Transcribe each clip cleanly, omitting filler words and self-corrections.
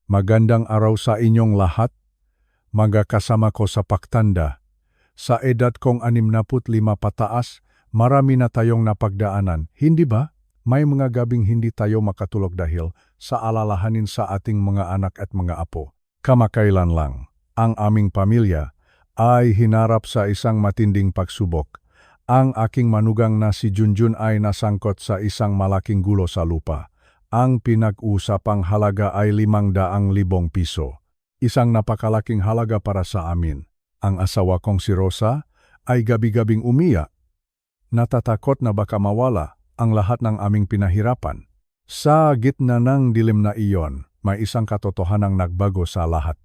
Magandang araw sa inyong lahat. Magkasama ko sa pagtanda. Sa edad kong 65 pataas, marami na tayong napagdaanan, hindi ba? May mga gabing hindi tayo makatulog dahil sa alalahanin sa ating mga anak at mga apo. Kamakailan lang, ang aming pamilya ay hinarap sa isang matinding pagsubok. Ang aking manugang na si Junjun ay nasangkot sa isang malaking gulo sa lupa. Ang pinag-usapang halaga ay 500,000 piso. Isang napakalaking halaga para sa amin. Ang asawa kong si Rosa ay gabi-gabing umiyak. Natatakot na baka mawala ang lahat ng aming pinahirapan. Sa gitna ng dilim na iyon, may isang katotohanang nagbago sa lahat.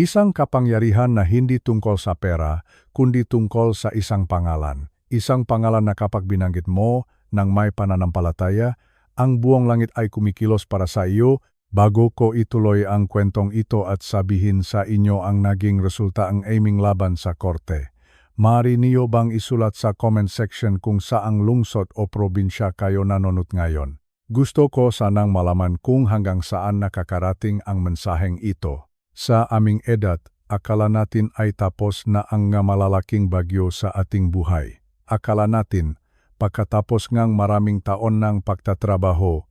Isang kapangyarihan na hindi tungkol sa pera, kundi tungkol sa isang pangalan. Isang pangalan na kapag binanggit mo ng may pananampalataya, ang buong langit ay kumikilos para sa iyo. Bago ko ituloy ang kwentong ito at sabihin sa inyo ang naging resulta ng aming laban sa korte, maaari niyo bang isulat sa comment section kung saang lungsod o probinsya kayo nanonood ngayon? Gusto ko sanang malaman kung hanggang saan nakakarating ang mensaheng ito. Sa aming edad, akala natin ay tapos na ang malalaking bagyo sa ating buhay. Akala natin, pagkatapos ngang maraming taon ng pagtatrabaho,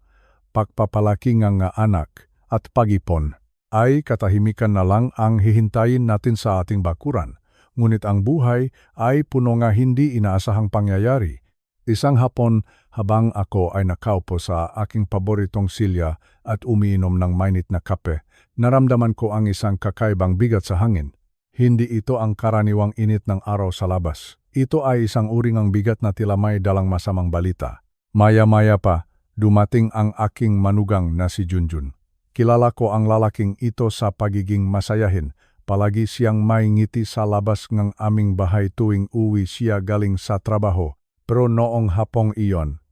pagpapalaki ng anak at pag-ipon, ay katahimikan na lang ang hihintayin natin sa ating bakuran. Ngunit ang buhay ay puno nga hindi inaasahang pangyayari. Isang hapon, habang ako ay nakaupo sa aking paboritong silya at umiinom ng mainit na kape, naramdaman ko ang isang kakaibang bigat sa hangin. Hindi ito ang karaniwang init ng araw sa labas. Ito ay isang uring ang bigat na tila may dalang masamang balita. Maya-maya pa, dumating ang aking manugang na si Junjun. Kilala ko ang lalaking ito sa pagiging masayahin. Palagi siyang may ngiti sa labas ng aming bahay tuwing uwi siya galing sa trabaho. Pero noong hapong iyon,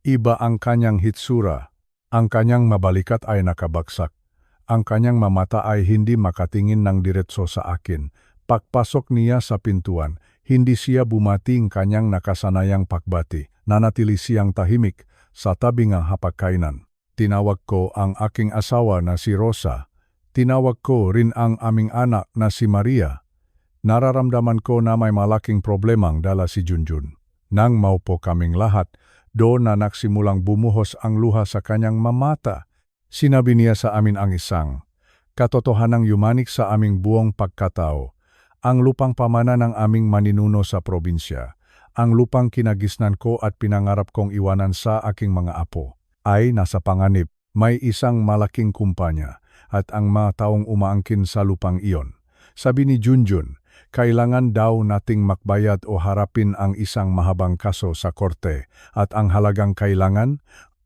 iba ang kanyang hitsura. Ang kanyang mabalikat ay nakabagsak. Ang kanyang mamata ay hindi makatingin ng diretso sa akin. Pagpasok niya sa pintuan, hindi siya bumating kanyang nakasanayang pagbati. Nanatili siyang tahimik sa tabi ng hapagkainan. Tinawag ko ang aking asawa na si Rosa. Tinawag ko rin ang aming anak na si Maria. Nararamdaman ko na may malaking problemang dala si Junjun. Nang maupo kaming lahat, doon na nagsimulang bumuhos ang luha sa kanyang mamata. Sinabi niya sa amin ang isang katotohanang yumanik sa aming buong pagkatao. Ang lupang pamana ng aming maninuno sa probinsya, ang lupang kinagisnan ko at pinangarap kong iwanan sa aking mga apo, ay nasa panganib. May isang malaking kumpanya at ang mga taong umaangkin sa lupang iyon. Sabi ni Junjun, kailangan daw nating makbayad o harapin ang isang mahabang kaso sa korte at ang halagang kailangan,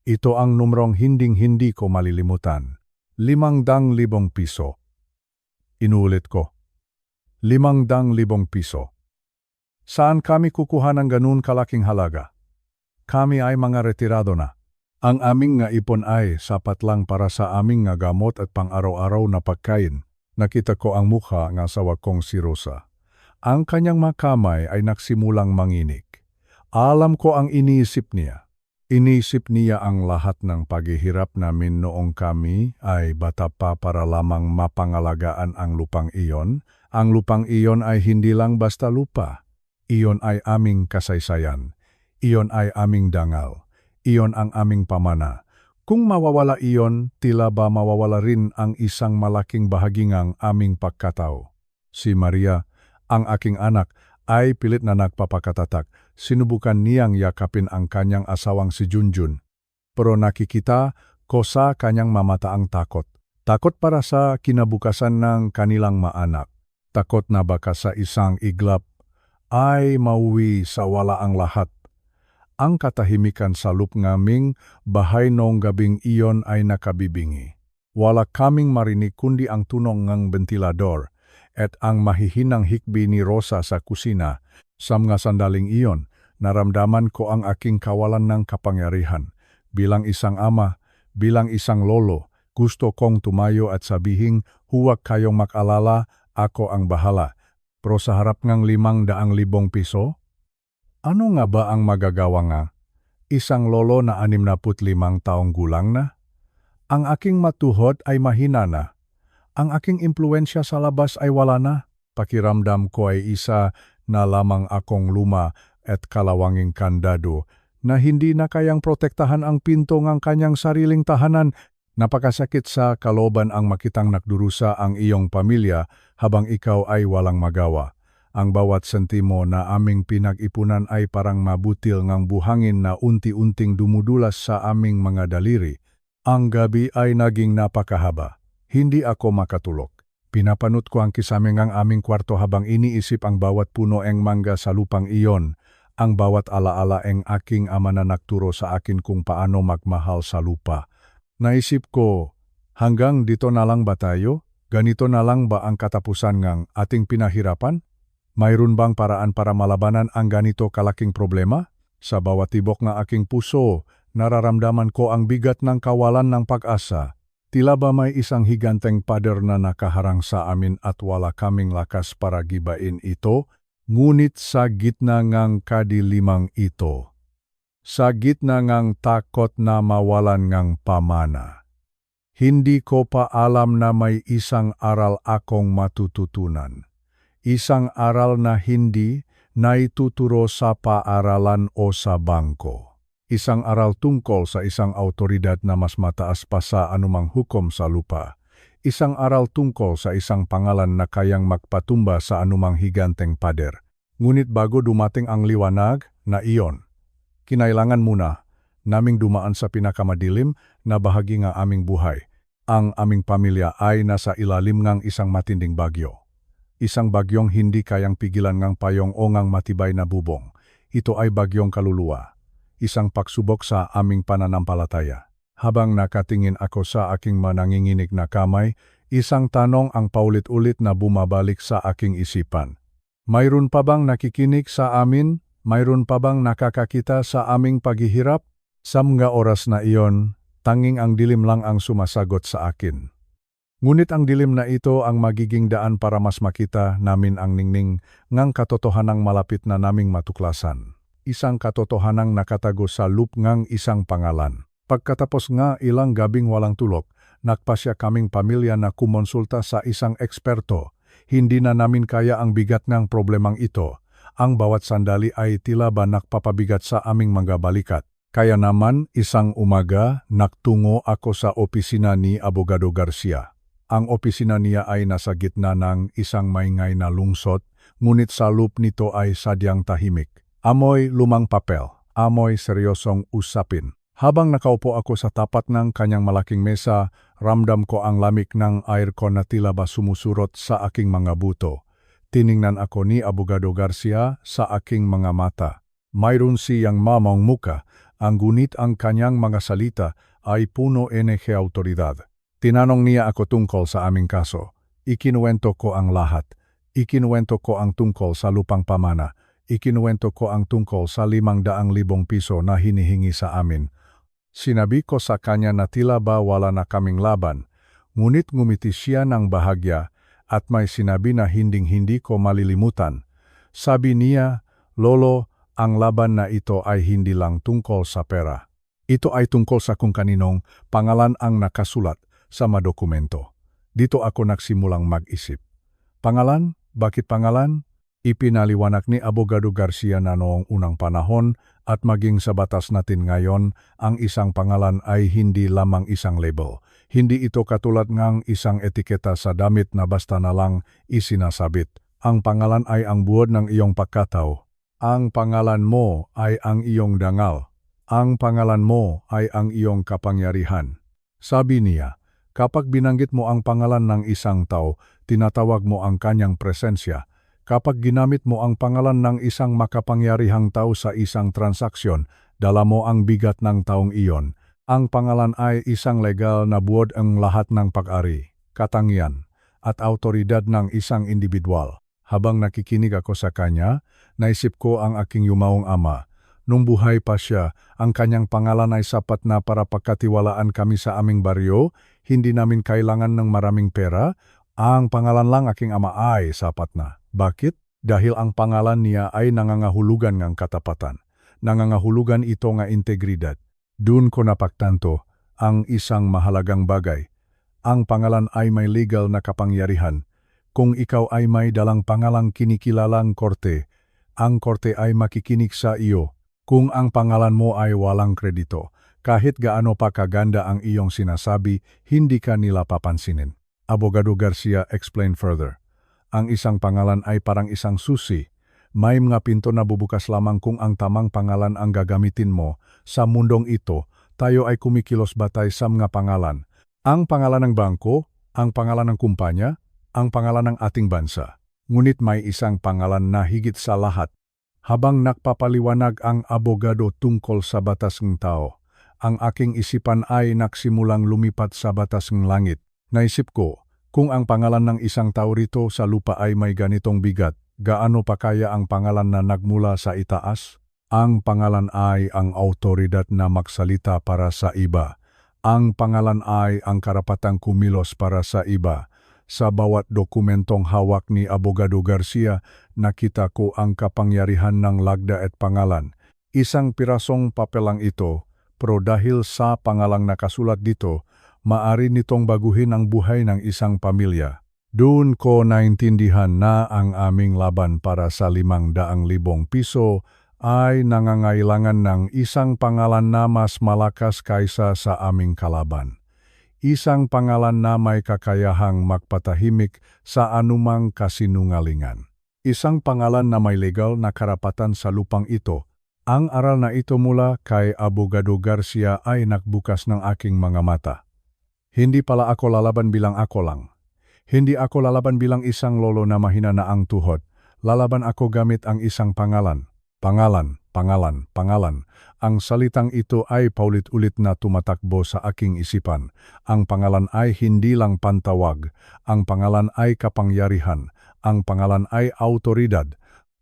ito ang numrong hinding-hindi ko malilimutan. 500,000 piso. Inulit ko. 500,000 piso. Saan kami kukuha ng ganun kalaking halaga? Kami ay mga retirado na. Ang aming nga ipon ay sapat lang para sa aming nga gamot at pang-araw-araw na pagkain. Nakita ko ang mukha ng asawa kong si Rosa. Ang kanyang makamay ay nagsimulang manginig. Alam ko ang iniisip niya. Iniisip niya ang lahat ng paghihirap namin noong kami ay bata pa para lamang mapangalagaan ang lupang iyon. Ang lupang iyon ay hindi lang basta lupa. Iyon ay aming kasaysayan. Iyon ay aming dangal. Iyon ang aming pamana. Kung mawawala iyon, tila ba mawawala rin ang isang malaking bahagi ng aming pagkatao. Si Maria, ang aking anak, ay pilit na nagpapakatatak. Sinubukan niyang yakapin ang kanyang asawang si Junjun. Pero nakikita ko sa kanyang mamata ang takot. Takot para sa kinabukasan ng kanilang maanak. Takot na baka sa isang iglap ay mauwi sa wala ang lahat. Ang katahimikan sa lup ngaming bahay noong gabing iyon ay nakabibingi. Wala kaming marinig kundi ang tunog ng ventilador at ang mahihinang hikbi ni Rosa sa kusina. Sa mga sandaling iyon, naramdaman ko ang aking kawalan ng kapangyarihan. Bilang isang ama, bilang isang lolo, gusto kong tumayo at sabihin, huwag kayong mag-alala, ako ang bahala. Pero sa harap ng 500,000 piso, ano nga ba ang magagawa nga? Isang lolo na 65 taong gulang na? Ang aking matuhod ay mahina na. Ang aking impluensya sa labas ay wala na. Pakiramdam ko ay isa na lamang akong luma at kalawanging kandado na hindi na kayang protektahan ang pinto ng kanyang sariling tahanan. Napakasakit sa kalooban ang makitang nakdurusa ang iyong pamilya habang ikaw ay walang magawa. Ang bawat sentimo na aming pinag-ipunan ay parang mabutil ngang buhangin na unti-unting dumudulas sa aming mga daliri. Ang gabi ay naging napakahaba. Hindi ako makatulog. Pinapanot ko ang kisame ng aming kwarto habang iniisip ang bawat puno ng mangga sa lupang iyon, ang bawat alaala ng aking ama na nagturo sa akin kung paano magmahal sa lupa. Naisip ko, hanggang dito na lang ba tayo? Ganito na lang ba ang katapusan ng ating pinahirapan? Mayroon bang paraan para malabanan ang ganito kalaking problema? Sa bawat tibok ng aking puso, nararamdaman ko ang bigat ng kawalan ng pag-asa. Tila ba may isang higanteng pader na nakaharang sa amin at wala kaming lakas para gibain ito? Ngunit sa gitna ng kadilimang ito, sa gitna ng takot na mawalan ng pamana, hindi ko pa alam na may isang aral akong matututunan. Isang aral na hindi naituturo sa paaralan o sa bangko. Isang aral tungkol sa isang autoridad na mas mataas pa sa anumang hukom sa lupa. Isang aral tungkol sa isang pangalan na kayang magpatumba sa anumang higanteng pader. Ngunit bago dumating ang liwanag na iyon, kinailangan muna naming dumaan sa pinakamadilim na bahagi ng aming buhay. Ang aming pamilya ay nasa ilalim ng isang matinding bagyo. Isang bagyong hindi kayang pigilan ng payong o ng matibay na bubong. Ito ay bagyong kaluluwa. Isang pagsubok sa aming pananampalataya. Habang nakatingin ako sa aking mananginginig na kamay, isang tanong ang paulit-ulit na bumabalik sa aking isipan. Mayroon pa bang nakikinig sa amin? Mayroon pa bang nakakakita sa aming paghihirap? Sa mga oras na iyon, tanging ang dilim lang ang sumasagot sa akin. Ngunit ang dilim na ito ang magiging daan para mas makita namin ang ningning ngang katotohanang malapit na naming matuklasan. Isang katotohanang nakatago sa loop ngang isang pangalan. Pagkatapos nga ilang gabing walang tulog, nagpasya kaming pamilya na kumonsulta sa isang eksperto. Hindi na namin kaya ang bigat ng problemang ito. Ang bawat sandali ay tila ba nakpapabigat sa aming mga balikat. Kaya naman isang umaga, nagtungo ako sa opisina ni Abogado Garcia. Ang opisina niya ay nasa gitna ng isang maingay na lungsod, ngunit sa loop nito ay sadyang tahimik. Amoy lumang papel, amoy seryosong usapin. Habang nakaupo ako sa tapat ng kanyang malaking mesa, ramdam ko ang lamig ng aircon na tila ba sumusurot sa aking mga buto. Tiningnan ako ni Abogado Garcia sa aking mga mata. Mayroon siyang mamang muka, ang gunit ang kanyang mga salita ay puno NG autoridad. Tinanong niya ako tungkol sa aming kaso. Ikinuwento ko ang lahat. Ikinuwento ko ang tungkol sa lupang pamana. Ikinuwento ko ang tungkol sa 500,000 piso na hinihingi sa amin. Sinabi ko sa kanya na tila ba wala na kaming laban. Ngunit ngumiti siya ng bahagya at may sinabi na hinding-hindi ko malilimutan. Sabi niya, "Lolo, ang laban na ito ay hindi lang tungkol sa pera. Ito ay tungkol sa kung kaninong pangalan ang nakasulat sa mga dokumento." Dito ako nagsimulang mag-isip. Pangalan? Bakit pangalan? Ipinaliwanag ni Abogado Garcia na noong unang panahon at maging sa batas natin ngayon, ang isang pangalan ay hindi lamang isang label. Hindi ito katulad ng isang etiketa sa damit na basta na lang isinasabit. Ang pangalan ay ang buod ng iyong pagkatao. Ang pangalan mo ay ang iyong dangal. Ang pangalan mo ay ang iyong kapangyarihan. Sabi niya, kapag binanggit mo ang pangalan ng isang tao, tinatawag mo ang kanyang presensya. Kapag ginamit mo ang pangalan ng isang makapangyarihang tao sa isang transaksyon, dala mo ang bigat ng taong iyon. Ang pangalan ay isang legal na buod ang lahat ng pag-ari, katangian, at autoridad ng isang individual. Habang nakikinig ako sa kanya, naisip ko ang aking yumaong ama. Nung buhay pa siya, ang kanyang pangalan ay sapat na para pagkatiwalaan kami sa aming baryo. Hindi namin kailangan ng maraming pera. Ang pangalan lang aking ama ay sapat na. Bakit? Dahil ang pangalan niya ay nangangahulugan ng katapatan. Nangangahulugan ito nga integridad. Doon ko napagtanto ang isang mahalagang bagay. Ang pangalan ay may legal na kapangyarihan. Kung ikaw ay may dalang pangalang kinikilalang korte, ang korte ay makikinig sa iyo. Kung ang pangalan mo ay walang kredito, kahit gaano pa kaganda ang iyong sinasabi, hindi ka nila papansinin. Abogado Garcia explained further. Ang isang pangalan ay parang isang susi. May mga pinto na bubukas lamang kung ang tamang pangalan ang gagamitin mo. Sa mundong ito, tayo ay kumikilos batay sa mga pangalan. Ang pangalan ng bangko, ang pangalan ng kumpanya, ang pangalan ng ating bansa. Ngunit may isang pangalan na higit sa lahat. Habang nagpapaliwanag ang abogado tungkol sa batas ng tao, ang aking isipan ay nagsimulang lumipat sa batas ng langit. Naisip ko, kung ang pangalan ng isang tao rito sa lupa ay may ganitong bigat, gaano pa kaya ang pangalan na nagmula sa itaas? Ang pangalan ay ang autoridad na magsalita para sa iba. Ang pangalan ay ang karapatang kumilos para sa iba. Sa bawat dokumentong hawak ni Abogado Garcia, nakita ko ang kapangyarihan ng lagda at pangalan. Isang pirasong papelang ito, pero dahil sa pangalang nakasulat dito, maari nitong baguhin ang buhay ng isang pamilya. Doon ko naintindihan na ang aming laban para sa 500,000 piso ay nangangailangan ng isang pangalan na mas malakas kaysa sa aming kalaban. Isang pangalan na may kakayahang magpatahimik sa anumang kasinungalingan. Isang pangalan na may legal na karapatan sa lupang ito. Ang aral na ito mula kay Abogado Garcia ay nagbukas ng aking mga mata. Hindi pala ako lalaban bilang ako lang. Hindi ako lalaban bilang isang lolo na mahina na ang tuhod. Lalaban ako gamit ang isang pangalan. Pangalan, pangalan, pangalan. Ang salitang ito ay paulit-ulit na tumatakbo sa aking isipan. Ang pangalan ay hindi lang pantawag. Ang pangalan ay kapangyarihan. Ang pangalan ay autoridad.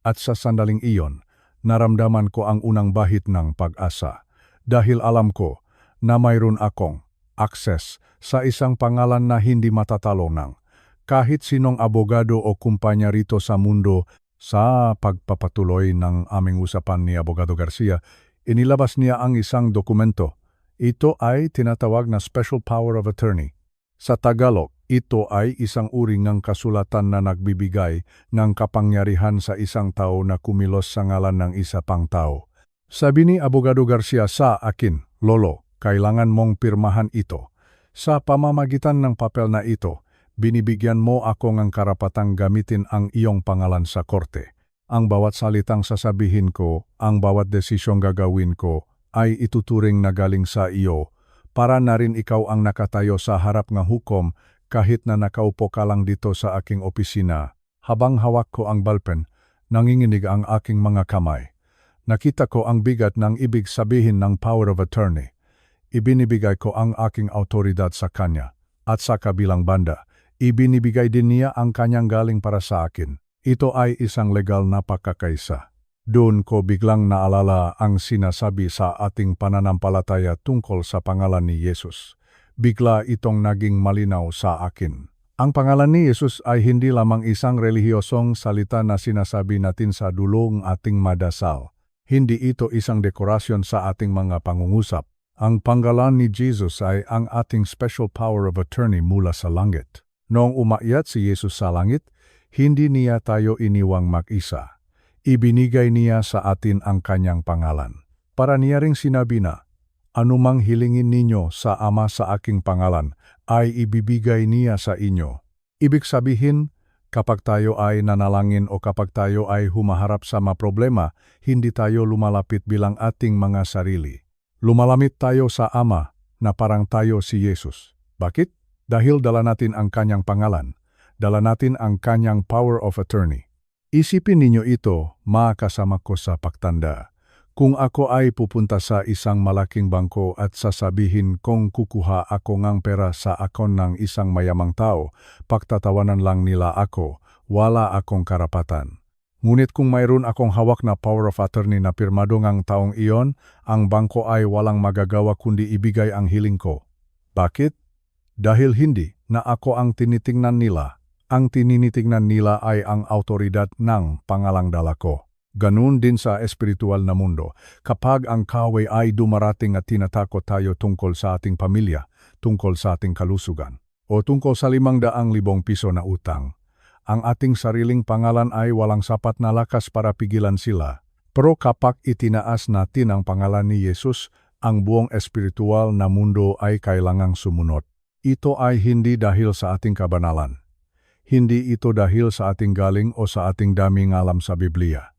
At sa sandaling iyon, naramdaman ko ang unang bahid ng pag-asa. Dahil alam ko na mayroon akong akses sa isang pangalan na hindi matatalo ng kahit sinong abogado o kumpanya rito sa mundo. Sa pagpapatuloy ng aming usapan ni Abogado Garcia, inilabas niya ang isang dokumento. Ito ay tinatawag na Special Power of Attorney. Sa Tagalog, ito ay isang uri ng kasulatan na nagbibigay ng kapangyarihan sa isang tao na kumilos sa ngalan ng isa pang tao. Sabi ni Abogado Garcia sa akin, Lolo, kailangan mong pirmahan ito. Sa pamamagitan ng papel na ito, binibigyan mo ako ng karapatang gamitin ang iyong pangalan sa korte. Ang bawat salitang sasabihin ko, ang bawat desisyong gagawin ko, ay ituturing na galing sa iyo, para na rin ikaw ang nakatayo sa harap ng hukom kahit na nakaupo ka lang dito sa aking opisina. Habang hawak ko ang ballpen, nanginginig ang aking mga kamay. Nakita ko ang bigat ng ibig sabihin ng power of attorney. Ibinibigay ko ang aking autoridad sa kanya, at sa kabilang banda, ibinibigay din niya ang kanyang galing para sa akin. Ito ay isang legal na pagkakaisa. Doon ko biglang naalala ang sinasabi sa ating pananampalataya tungkol sa pangalan ni Jesus. Bigla itong naging malinaw sa akin. Ang pangalan ni Jesus ay hindi lamang isang relihiyosong salita na sinasabi natin sa dulong ating madasal. Hindi ito isang dekorasyon sa ating mga pangungusap. Ang pangalan ni Jesus ay ang ating special power of attorney mula sa langit. Noong umakyat si Jesus sa langit, hindi niya tayo iniwang mag-isa. Ibinigay niya sa atin ang kanyang pangalan. Para niya ring sinabi na, anumang hilingin ninyo sa Ama sa aking pangalan, ay ibibigay niya sa inyo. Ibig sabihin, kapag tayo ay nanalangin o kapag tayo ay humaharap sa mga problema, hindi tayo lumalapit bilang ating mga sarili. Lumalamit tayo sa Ama na parang tayo si Jesus. Bakit? Dahil dala natin ang kanyang pangalan, dala natin ang kanyang power of attorney. Isipin ninyo ito, mga kasama ko sa pagtanda. Kung ako ay pupunta sa isang malaking bangko at sasabihin kung kukuha ako ng pera sa akon ng isang mayamang tao, pagtatawanan lang nila ako, wala akong karapatan. Ngunit kung mayroon akong hawak na power of attorney na pirmado ngang taong iyon, ang bangko ay walang magagawa kundi ibigay ang hiling ko. Bakit? Dahil hindi na ako ang tinitingnan nila. Ang tinitingnan nila ay ang autoridad ng pangalang dala ko. Ganun din sa espiritual na mundo. Kapag ang kaaway ay dumarating at tinatakot tayo tungkol sa ating pamilya, tungkol sa ating kalusugan, o tungkol sa 500,000 piso na utang. Ang ating sariling pangalan ay walang sapat na lakas para pigilan sila. Pero kapag itinaas natin ang pangalan ni Jesus, ang buong espiritual na mundo ay kailangang sumunod. Ito ay hindi dahil sa ating kabanalan. Hindi ito dahil sa ating galing o sa ating daming alam sa Biblia.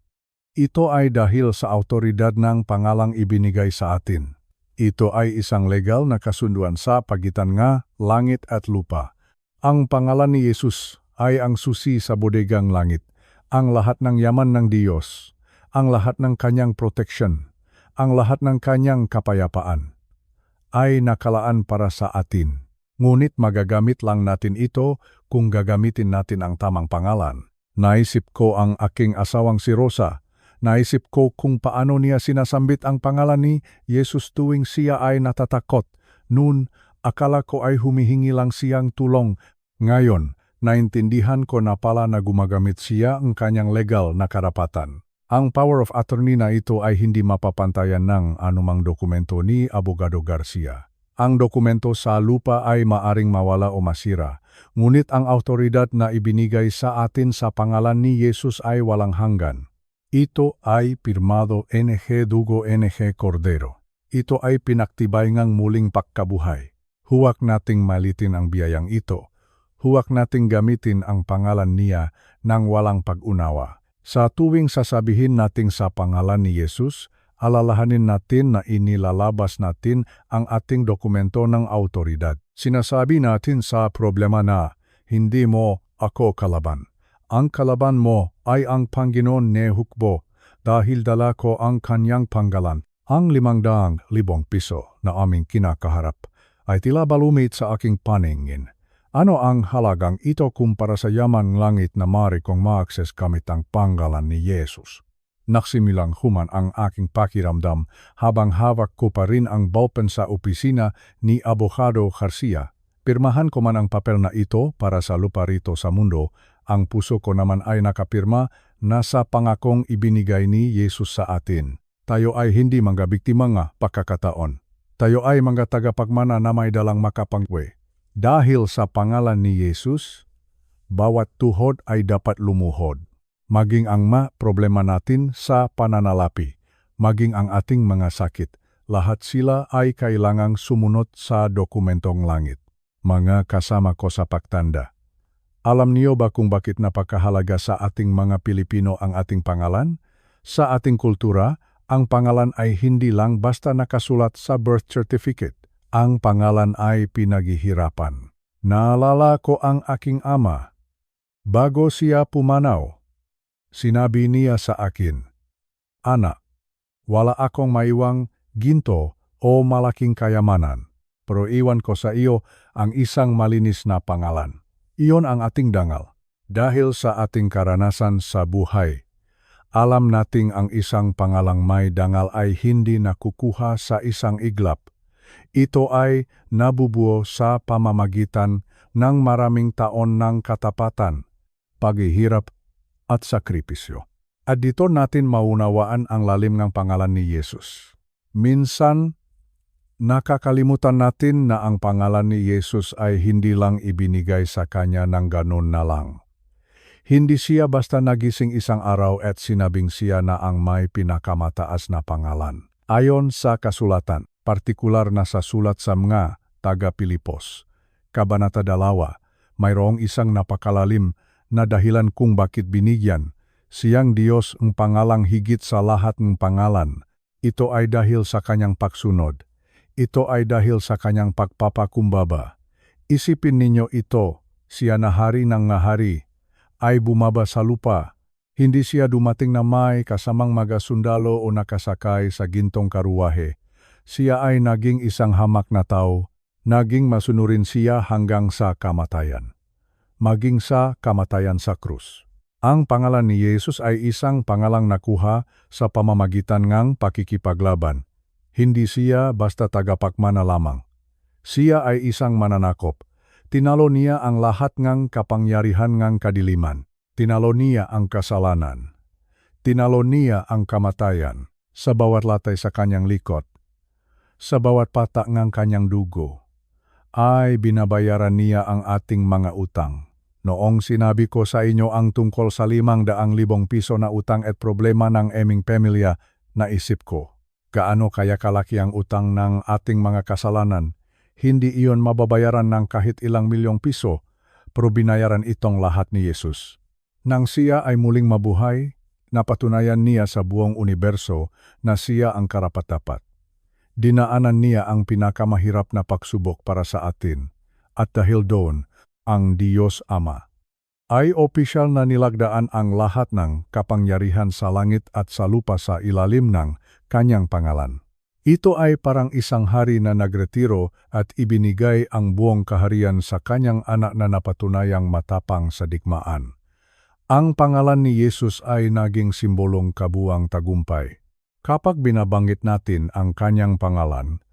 Ito ay dahil sa autoridad ng pangalang ibinigay sa atin. Ito ay isang legal na kasunduan sa pagitan nga langit at lupa. Ang pangalan ni Jesus ay ang susi sa bodegang langit, ang lahat ng yaman ng Diyos, ang lahat ng kanyang protection, ang lahat ng kanyang kapayapaan, ay nakalaan para sa atin. Ngunit magagamit lang natin ito kung gagamitin natin ang tamang pangalan. Naisip ko ang aking asawang si Rosa. Naisip ko kung paano niya sinasambit ang pangalan ni Jesus tuwing siya ay natatakot. Noon, akala ko ay humihingi lang siyang tulong. Ngayon, naintindihan ko na pala na gumagamit siya ang kanyang legal na karapatan. Ang power of attorney na ito ay hindi mapapantayan ng anumang dokumento ni Abogado Garcia. Ang dokumento sa lupa ay maaring mawala o masira, ngunit ang autoridad na ibinigay sa atin sa pangalan ni Jesus ay walang hanggan. Ito ay pirmado NG Dugo NG Cordero. Ito ay pinaktibay ngang muling pagkabuhay. Huwag nating malitin ang biyayang ito. Huwag nating gamitin ang pangalan niya nang walang pag-unawa. Sa tuwing sasabihin natin sa pangalan ni Jesus, alalahanin natin na inilalabas natin ang ating dokumento ng autoridad. Sinasabi natin sa problema na, hindi mo ako kalaban. Ang kalaban mo ay ang Panginoon ni Hukbo dahil dala ko ang kanyang panggalan. Ang 500,000 piso na aming kinakaharap ay tila balumit sa aking paningin. Ano ang halagang ito kumpara sa yaman langit na mari kong ma-access gamit ang panggalan ni Jesus? Naksimilang human ang aking pakiramdam habang hawak ko pa rin ang ballpen sa opisina ni Abogado Garcia. Pirmahan ko man ang papel na ito para sa lupa rito sa mundo, ang puso ko naman ay nakapirma na sa pangakong ibinigay ni Jesus sa atin. Tayo ay hindi mga biktima nga pagkakataon. Tayo ay mga tagapagmana na may dalang makapangwe. Dahil sa pangalan ni Jesus, bawat tuhod ay dapat lumuhod. Maging ang problema natin sa pananalapi, maging ang ating mga sakit, lahat sila ay kailangang sumunod sa dokumentong langit. Mga kasama ko sa pagtanda. Alam niyo ba kung bakit napakahalaga sa ating mga Pilipino ang ating pangalan? Sa ating kultura, ang pangalan ay hindi lang basta nakasulat sa birth certificate. Ang pangalan ay pinaghihirapan. Naalala ko ang aking ama. Bago siya pumanaw, sinabi niya sa akin, "Anak, wala akong maiwang ginto o malaking kayamanan, pero iwan ko sa iyo ang isang malinis na pangalan." Iyon ang ating dangal. Dahil sa ating karanasan sa buhay, alam nating ang isang pangalang may dangal ay hindi nakukuha sa isang iglap. Ito ay nabubuo sa pamamagitan ng maraming taon ng katapatan, paghihirap at sakripisyo. At dito natin maunawaan ang lalim ng pangalan ni Jesus. Minsan, nakakalimutan natin na ang pangalan ni Jesus ay hindi lang ibinigay sa kanya ng ganun na lang. Hindi siya basta nagising isang araw at sinabing siya na ang may pinakamataas na pangalan. Ayon sa kasulatan, partikular na sa sulat sa mga taga-Pilipos, Kabanata 2, mayroong isang napakalalim na dahilan kung bakit binigyan siyang Diyos ang pangalang higit sa lahat ng pangalan. Ito ay dahil sa kanyang pagsunod. Ito ay dahil sa kanyang pagpapakumbaba. Isipin ninyo ito, siya na hari ng hari, ay bumaba sa lupa. Hindi siya dumating na may kasamang mga sundalo o nakasakay sa gintong karuwahe. Siya ay naging isang hamak na tao, naging masunurin siya hanggang sa kamatayan. Maging sa kamatayan sa krus. Ang pangalan ni Jesus ay isang pangalang nakuha sa pamamagitan ng pakikipaglaban. Hindi siya basta tagapagmana lamang. Siya ay isang mananakop. Tinalo niya ang lahat ng kapangyarihan ng kadiliman. Tinalo niya ang kasalanan. Tinalo niya ang kamatayan sa bawat latay sa kanyang likod, sa bawat patak ng kanyang dugo. ay binabayaran niya ang ating mga utang. Noong sinabi ko sa inyo ang tungkol sa 500,000 piso na utang at problema ng aming pamilya, naisip ko, gaano kaya kalaki ang utang ng ating mga kasalanan? Hindi iyon mababayaran ng kahit ilang milyong piso, pero binayaran itong lahat ni Jesus. Nang siya ay muling mabuhay, napatunayan niya sa buong universo na siya ang karapat-dapat. Dinaanan niya ang pinakamahirap na pagsubok para sa atin, at dahil doon, ang Diyos Ama ay opisyal na nilagdaan ang lahat ng kapangyarihan sa langit at sa lupa sa ilalim ng kanyang pangalan. Ito ay parang isang hari na nagretiro at ibinigay ang buong kaharian sa kanyang anak na napatunayang matapang sa digmaan. Ang pangalan ni Jesus ay naging simbolong kabuwang tagumpay. Kapag binabanggit natin ang kanyang pangalan,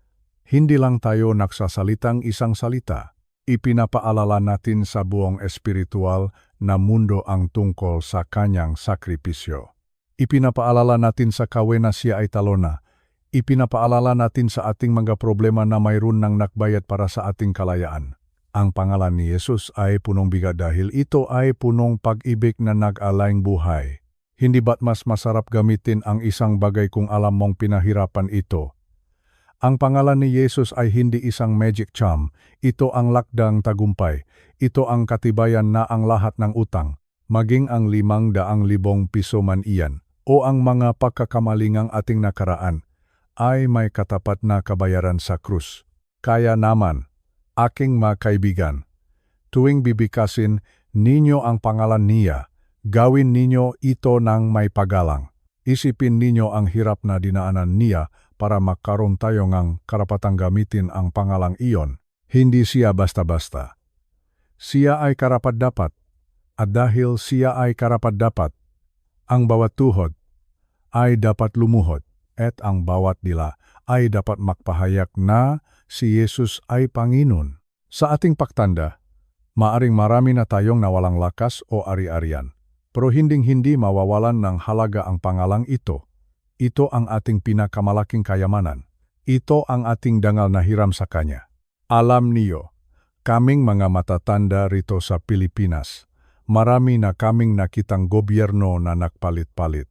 hindi lang tayo nagsasalitang isang salita. Ipinapaalala natin sa buong espiritual na mundo ang tungkol sa kanyang sakripisyo. Ipinapaalala natin sa kawe na siya ay talona. Ipinapaalala natin sa ating mga problema na mayroon ng nakbayad para sa ating kalayaan. Ang pangalan ni Jesus ay punong bigat dahil ito ay punong pag-ibig na nag-alayng buhay. Hindi ba't mas masarap gamitin ang isang bagay kung alam mong pinahirapan ito? Ang pangalan ni Jesus ay hindi isang magic charm. Ito ang lakdang tagumpay. Ito ang katibayan na ang lahat ng utang, maging ang 500,000 piso man iyan, o ang mga pagkakamalingang ating nakaraan, ay may katapat na kabayaran sa krus. Kaya naman, aking mga kaibigan, tuwing bibikasin ninyo ang pangalan niya, gawin ninyo ito ng may paggalang. Isipin ninyo ang hirap na dinaanan niya para magkaroon tayo ng karapatang gamitin ang pangalang iyon. Hindi siya basta-basta. Siya ay karapat-dapat, at dahil siya ay karapat-dapat, ang bawat tuhod ay dapat lumuhod, at ang bawat dila ay dapat magpahayag na si Jesus ay Panginoon. Sa ating pagtanda, maaring marami na tayong nawalang lakas o ari-arian. Pero hinding-hindi mawawalan ng halaga ang pangalang ito. Ito ang ating pinakamalaking kayamanan. Ito ang ating dangal na hiram sa Kanya. Alam niyo, kaming mga matatanda rito sa Pilipinas, marami na kaming nakitang gobyerno na nagpalit-palit.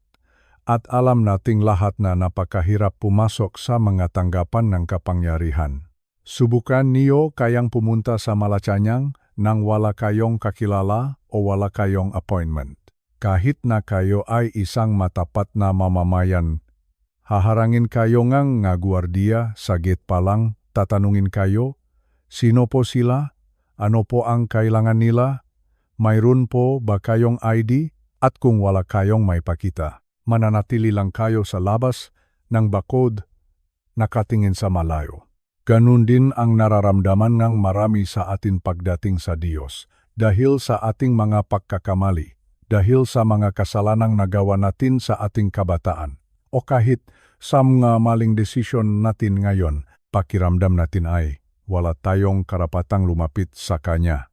At alam nating lahat na napakahirap pumasok sa mga tanggapan ng kapangyarihan. Subukan niyo kayang pumunta sa Malacanang nang wala kayong kakilala o wala kayong appointment. Kahit na kayo ay isang matapat na mamamayan, haharangin kayo ngang nga gwardiya sa gate pa lang, tatanungin kayo, sino po sila? Ano po ang kailangan nila? Mayroon po ba kayong ID? At kung wala kayong may pakita, mananatili lang kayo sa labas ng bakod, nakatingin sa malayo. Ganun din ang nararamdaman ng marami sa atin pagdating sa Diyos, dahil sa ating mga pagkakamali. Dahil sa mga kasalanang nagawa natin sa ating kabataan, o kahit sa mga maling desisyon natin ngayon, pakiramdam natin ay wala tayong karapatang lumapit sa Kanya.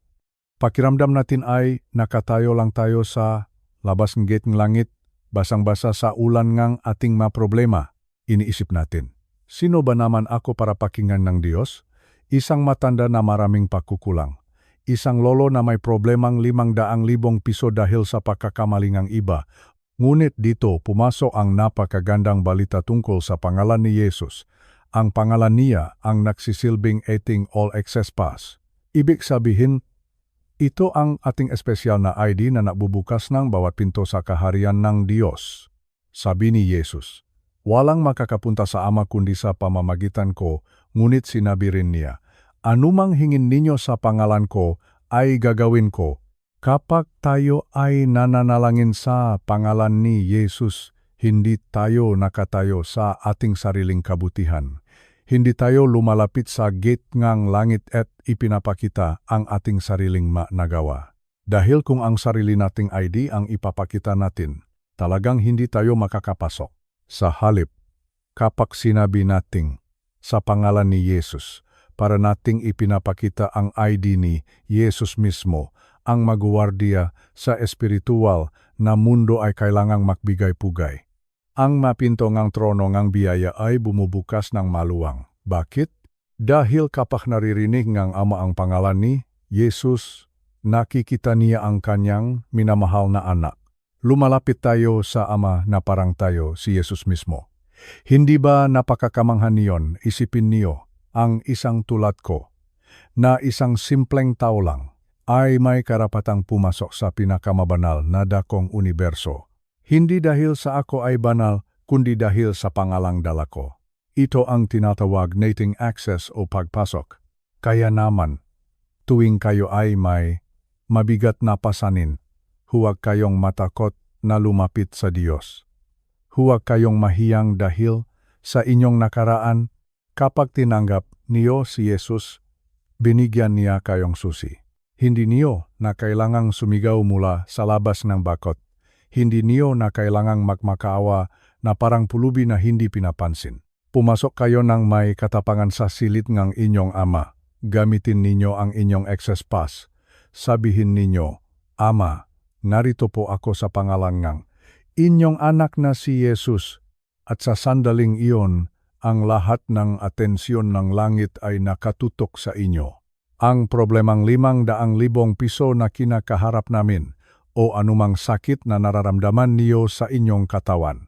Pakiramdam natin ay nakatayo lang tayo sa labas ng gate ng langit, basang-basa sa ulan ngang ating mga problema. Iniisip natin, sino ba naman ako para pakinggan ng Diyos? Isang matanda na maraming pagkukulang. Isang lolo na may problemang 500,000 piso dahil sa pagkakamalingang iba. Ngunit dito pumasok ang napakagandang balita tungkol sa pangalan ni Jesus. Ang pangalan niya ang nagsisilbing ating all-access pass. Ibig sabihin, ito ang ating espesyal na ID na nabubukas ng bawat pinto sa kaharian ng Diyos. Sabi ni Jesus, walang makakapunta sa Ama kundi sa pamamagitan ko, ngunit sinabi rin niya, anumang hingin ninyo sa pangalan ko ay gagawin ko. Kapag tayo ay nananalangin sa pangalan ni Jesus, hindi tayo nakatayo sa ating sariling kabutihan. Hindi tayo lumalapit sa gate ngang langit at ipinapakita ang ating sariling nagawa. Dahil kung ang sarili nating ID ang ipapakita natin, talagang hindi tayo makakapasok. Sa halip, kapag sinabi nating sa pangalan ni Jesus, para nating ipinapakita ang ID ni Jesus mismo, ang magwardiya sa espiritual na mundo ay kailangang magbigay-pugay. Ang mapinto ngang trono ngang biyaya ay bumubukas ng maluwang. Bakit? Dahil kapag naririnig ng ama ang pangalan ni Jesus, nakikita niya ang kanyang minamahal na anak. Lumalapit tayo sa ama na parang tayo, si Jesus mismo. Hindi ba napakakamanghan niyon, isipin niyo, ang isang tulad ko, na isang simpleng tao lang, ay may karapatang pumasok sa pinakamabanal na dakong universo. Hindi dahil sa ako ay banal, kundi dahil sa pangalang dala ko. Ito ang tinatawag nating access o pagpasok. Kaya naman, tuwing kayo ay may mabigat na pasanin, huwag kayong matakot na lumapit sa Diyos. Huwag kayong mahiyang dahil sa inyong nakaraan, kapag tinanggap niyo si Jesus, binigyan niya kayong susi. Hindi niyo na kailangang sumigaw mula sa labas ng bakod. Hindi niyo na kailangang magmakaawa na parang pulubi na hindi pinapansin. Pumasok kayo ng may katapangan sa silid ng inyong ama. Gamitin ninyo ang inyong access pass. Sabihin ninyo, Ama, narito po ako sa pangalan ng inyong anak na si Jesus. At sa sandaling iyon, ang lahat ng atensyon ng langit ay nakatutok sa inyo. Ang problemang 500,000 piso na kinakaharap namin o anumang sakit na nararamdaman niyo sa inyong katawan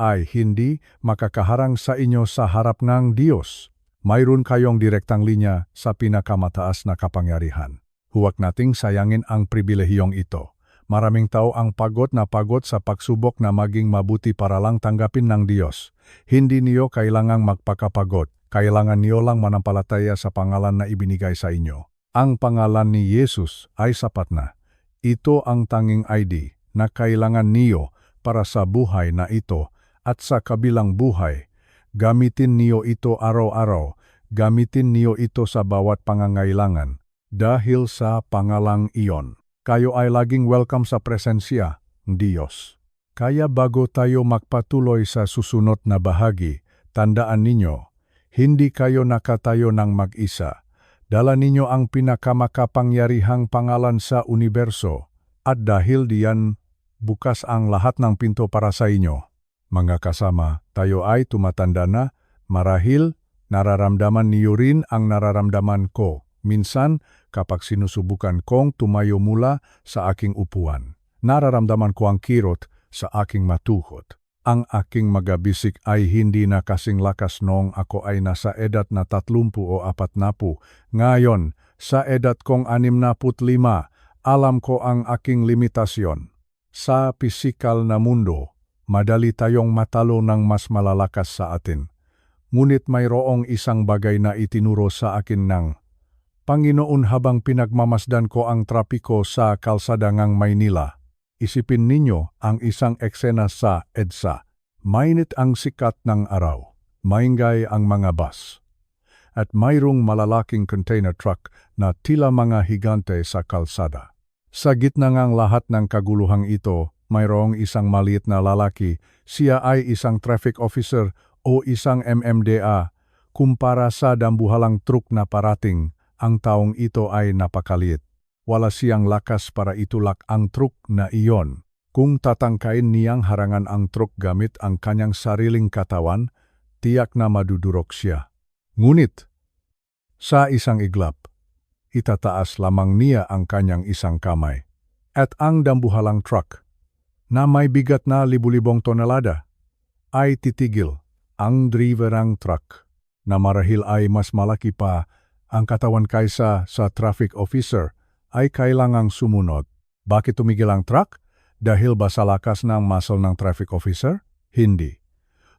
ay hindi makakaharang sa inyo sa harap ng Diyos. Mayroon kayong direktang linya sa pinakamataas na kapangyarihan. Huwag nating sayangin ang pribilehiyong ito. Maraming tao ang pagod sa pagsubok na maging mabuti para lang tanggapin ng Diyos. Hindi niyo kailangang magpakapagod. Kailangan niyo lang manampalataya sa pangalan na ibinigay sa inyo. Ang pangalan ni Jesus ay sapat na. Ito ang tanging ID na kailangan niyo para sa buhay na ito at sa kabilang buhay. Gamitin niyo ito araw-araw. Gamitin niyo ito sa bawat pangangailangan. Dahil sa pangalang iyon, kayo ay laging welcome sa presensya ng Diyos. Kaya bago tayo magpatuloy sa susunod na bahagi, tandaan ninyo, hindi kayo nakatayo ng mag-isa. Dala ninyo ang pinakamakapangyarihang pangalan sa universo at dahil diyan, bukas ang lahat ng pinto para sa inyo. Mga kasama, tayo ay tumatanda na, marahil nararamdaman niyo rin ang nararamdaman ko. Minsan, kapag sinusubukan kong tumayo mula sa aking upuan, nararamdaman ko ang kirot sa aking matuhod. Ang aking magabisik ay hindi na kasing lakas noong ako ay nasa edad na 30 o 40. Ngayon, sa edad kong 65, alam ko ang aking limitasyon. Sa pisikal na mundo, madali tayong matalo ng mas malalakas sa atin. Ngunit mayroong isang bagay na itinuro sa akin ng Panginoon habang pinagmamasdan ko ang trapiko sa kalsada ng Maynila. Isipin ninyo ang isang eksena sa EDSA. Mainit ang sikat ng araw, maingay ang mga bus, at mayroong malalaking container truck na tila mga higante sa kalsada. Sa gitna ng lahat ng kaguluhang ito, mayroong isang maliit na lalaki. Siya ay isang traffic officer o isang MMDA. Kumpara sa dambuhalang truck na parating, ang taong ito ay napakaliit. Wala siyang lakas para itulak ang truck na iyon. Kung tatangkain niyang harangan ang truck gamit ang kanyang sariling katawan, tiyak na madudurog siya. Ngunit, sa isang iglap, itataas lamang niya ang kanyang isang kamay. At ang dambuhalang truck, na may bigat na libu-libong tonelada, ay titigil. Ang driverang truck, na marahil ay mas malaki pa ang katawan kaysa sa traffic officer, ay kailangang sumunod. Bakit tumigil ang truck? Dahil ba sa lakas ng muscle ng traffic officer? Hindi.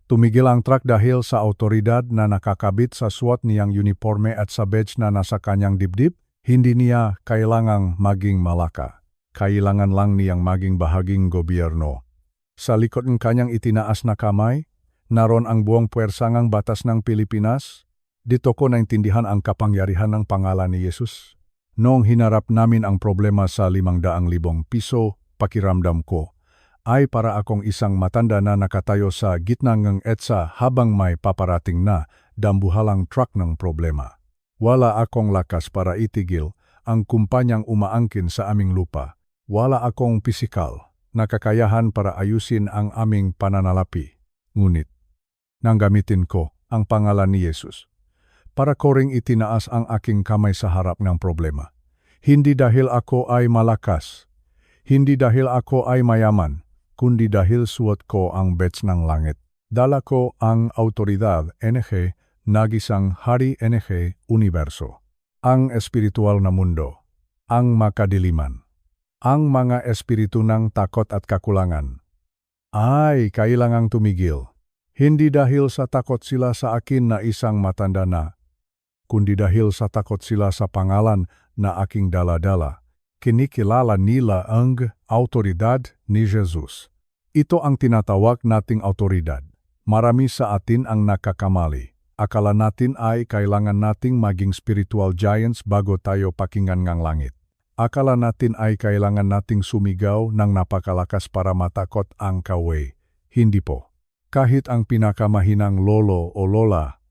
Tumigil ang truck dahil sa autoridad na nakakabit sa suot niyang uniforme at sa badge na nasa kanyang dibdib. Hindi niya kailangang maging malaka. Kailangan lang niyang maging bahaging gobyerno. Sa likod ng kanyang itinaas na kamay, naroon ang buong puwersangang batas ng Pilipinas. Dito ko naintindihan ang kapangyarihan ng pangalan ni Jesus. Noong hinarap namin ang problema sa 500,000 piso, pakiramdam ko ay para akong isang matanda na nakatayo sa gitna ng EDSA habang may paparating na dambuhalang truck ng problema. Wala akong lakas para itigil ang kumpanyang umaangkin sa aming lupa. Wala akong pisikal na kakayahan para ayusin ang aming pananalapi. Ngunit, nang gamitin ko ang pangalan ni Jesus, para ko ring itinaas ang aking kamay sa harap ng problema. Hindi dahil ako ay malakas, hindi dahil ako ay mayaman, kundi dahil suot ko ang bets ng langit. Dala ko ang autoridad NG, nagisang hari NG, universo. Ang espiritual na mundo, ang makadiliman, ang mga espiritu ng takot at kakulangan, ay kailangang tumigil. Hindi dahil sa takot sila sa akin na isang matanda na, kundi dahil sa takot sila sa pangalan na aking dala-dala. Kinikilala nila ang autoridad ni Jesus. Ito ang tinatawag nating autoridad. Marami sa atin ang nakakamali. Akala natin ay kailangan nating maging spiritual giants bago tayo pakinggan ng langit. Akala natin ay kailangan nating sumigaw ng napakalakas para matakot ang kaaway. Hindi po. Kahit ang pinakamahinang lolo o lola,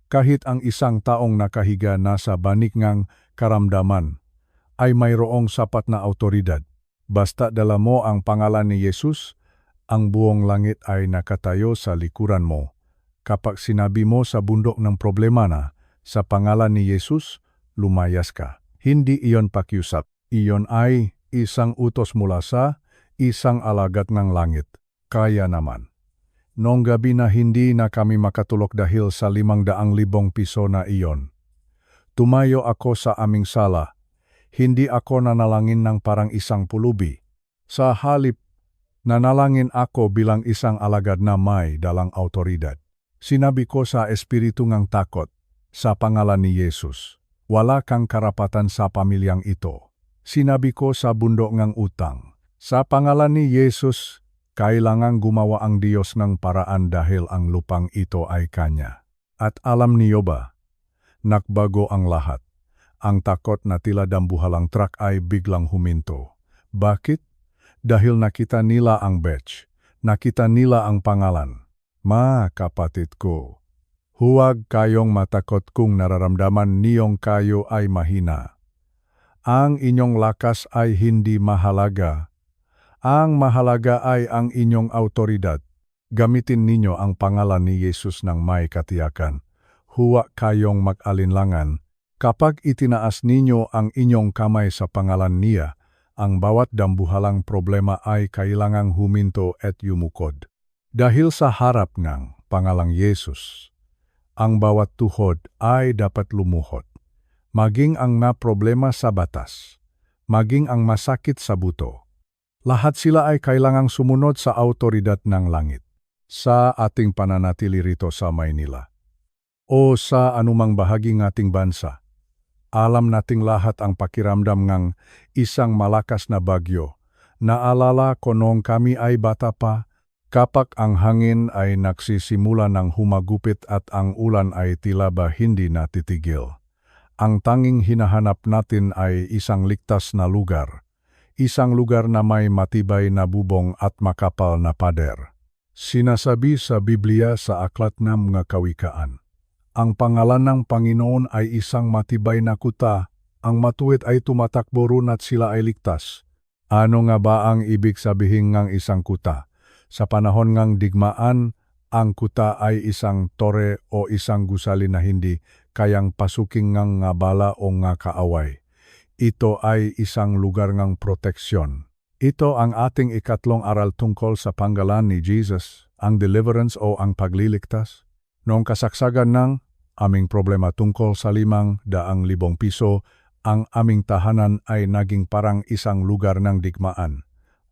kahit ang isang taong nakahiga nasa banig ng karamdaman, ay mayroong sapat na autoridad. Basta dala mo ang pangalan ni Jesus, ang buong langit ay nakatayo sa likuran mo. Kapag sinabi mo sa bundok ng problema na, sa pangalan ni Jesus, lumayas ka. Hindi iyon pakiusap. Iyon ay isang utos mula sa isang alagad ng langit. Kaya naman. Noong gabi na hindi na kami makatulog dahil sa 500,000 piso na iyon. Tumayo ako sa aming sala. Hindi ako nanalangin ng parang isang pulubi. Sa halip, nanalangin ako bilang isang alagad na may dalang autoridad. Sinabi ko sa espiritu ng takot, sa pangalan ni Jesus, wala kang karapatan sa pamilyang ito. Sinabi ko sa bundok ng utang, sa pangalan ni Jesus, kailangang gumawa ang Diyos ng paraan dahil ang lupang ito ay Kanya. At alam niyo ba, nakbago ang lahat. Ang takot na tila dambuhalang truck ay biglang huminto. Bakit? Dahil nakita nila ang badge, nakita nila ang pangalan. Kapatid ko, huwag kayong matakot kung nararamdaman niyong kayo ay mahina. Ang inyong lakas ay hindi mahalaga. Ang mahalaga ay ang inyong autoridad. Gamitin ninyo ang pangalan ni Jesus ng may katiyakan. Huwag kayong mag-alinlangan. Kapag itinaas ninyo ang inyong kamay sa pangalan niya, ang bawat dambuhalang problema ay kailangang huminto at yumukod. Dahil sa harap ng pangalang Jesus, ang bawat tuhod ay dapat lumuhod. Maging ang na problema sa batas, maging ang masakit sa buto. Lahat sila ay kailangang sumunod sa autoridad ng langit. Sa ating pananatili rito sa Maynila o sa anumang bahagi ng ating bansa, alam nating lahat ang pakiramdam ng isang malakas na bagyo. Naalala ko noong kami ay bata pa, kapag ang hangin ay nagsisimula ng humagupit at ang ulan ay tila ba hindi natitigil. Ang tanging hinahanap natin ay isang ligtas na lugar. Isang lugar na may matibay na bubong at makapal na pader. Sinasabi sa Biblia sa Aklat ng mga Kawikaan, ang pangalan ng Panginoon ay isang matibay na kuta, ang matuwid ay tumatakbo ron at sila ay ligtas. Ano nga ba ang ibig sabihin ng isang kuta? Sa panahon ng digmaan, ang kuta ay isang tore o isang gusali na hindi kayang pasuking ng nga bala o nga kaaway. Ito ay isang lugar ng proteksyon. Ito ang ating ikatlong aral tungkol sa panggalan ni Jesus, ang deliverance o ang pagliligtas. Noong kasaksagan ng aming problema tungkol sa 500,000 piso, ang aming tahanan ay naging parang isang lugar ng digmaan.